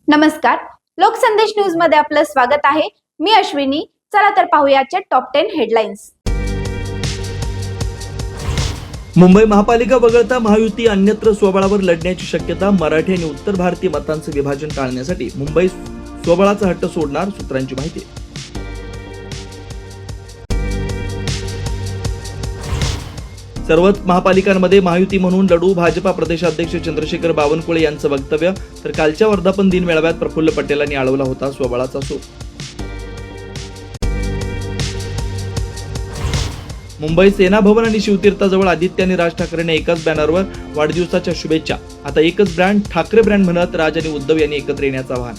नमस्कार, लोकसंदेश न्यूज मध्ये आपलं स्वागत आहे. मी अश्विनी. चला तर पाहूयाच्या टॉप 10 हेडलाईन्स. मुंबई महापालिका वगळता महायुती अन्यत्र स्वबळावर लढण्याची शक्यता. मराठी आणि उत्तर भारतीय मतांचं विभाजन टाळण्यासाठी मुंबई स्वबळाचा हट्ट सोडणार, सूत्रांची माहिती. सर्वच महापालिकांमध्ये महायुती म्हणून लढू, भाजपा प्रदेशाध्यक्ष चंद्रशेखर बावनकुळे यांचं वक्तव्य. तर कालच्या वर्धापन दिन मेळाव्यात प्रफुल्ल पटेलांनी आळवला होता स्वबळाचा सूर. मुंबई सेना भवन आणि शिवतीर्थाजवळ आदित्य आणि राज ठाकरेंनी एकाच बॅनरवर वाढदिवसाच्या शुभेच्छा. आता एकच ब्रँड, ठाकरे ब्रँड म्हणत राज आणि उद्धव यांनी एकत्र येण्याचं आवाहन.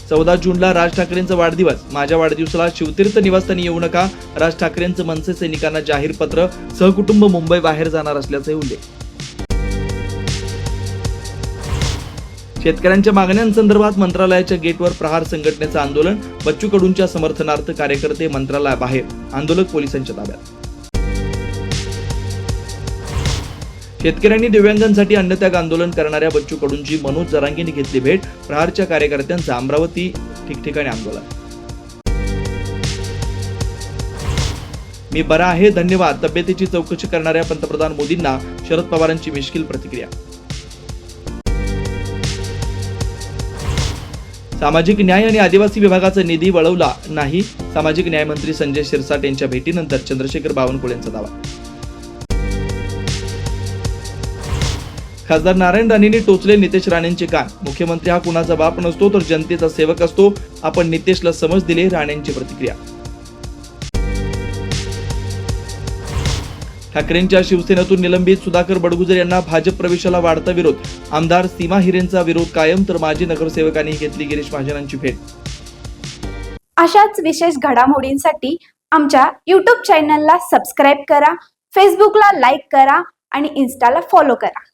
चौदा जूनला राज ठाकरेंचा वाढदिवस. माझ्या वाढदिवसाला शिवतीर्थ निवासस्थानी येऊ नका, राज ठाकरेंचं मनसे सैनिकांना जाहीर पत्र. सहकुटुंब मुंबई बाहेर जाणार असल्याचे उल्लेख. शेतकऱ्यांच्या मागण्यांसंदर्भात मंत्रालयाच्या गेटवर प्रहार संघटनेचं आंदोलन. बच्चू कडूंच्या समर्थनार्थ कार्यकर्ते मंत्रालयाबाहेर, आंदोलक पोलिसांच्या ताब्यात. शेतकऱ्यांनी दिव्यांगांसाठी अन्नत्याग आंदोलन करणाऱ्या बच्चू कडूंची मनोज जरांगेंनी घेतली भेट. प्रहारच्या कार्यकर्त्यांचं अमरावती ठिकठिकाणी आंदोलन. मी बरा आहे, धन्यवाद. तब्येतीची चौकशी करणाऱ्या पंतप्रधान मोदींना शरद पवारांची मिश्कील प्रतिक्रिया. सामाजिक न्याय आणि आदिवासी विभागाचा निधी वळवला नाही. सामाजिक न्याय मंत्री संजय शिरसाट यांच्या भेटीनंतर चंद्रशेखर बावनकुळेंचा दावा. खासदार नारायण राणेंनी टोचले नितेश राणेंचे कान. मुख्यमंत्री हा कुणाचा बाप नसतो तर जनतेचा सेवक असतो. आपण नितेशला समज दिले, राणेंची प्रतिक्रिया. ठाकरेंच्या शिवसेनेतून निलंबित सुधाकर बडगुजर यांना भाजप प्रवेशाला वाढता विरोध. आमदार सीमा हिरेंचा विरोध कायम, तर माजी नगरसेवकांनी घेतली गिरीश महाजनांची भेट. अशाच विशेष घडामोडींसाठी आमच्या YouTube चॅनलला सबस्क्राईब करा, फेसबुकला लाईक करा आणि इन्स्टाला फॉलो करा.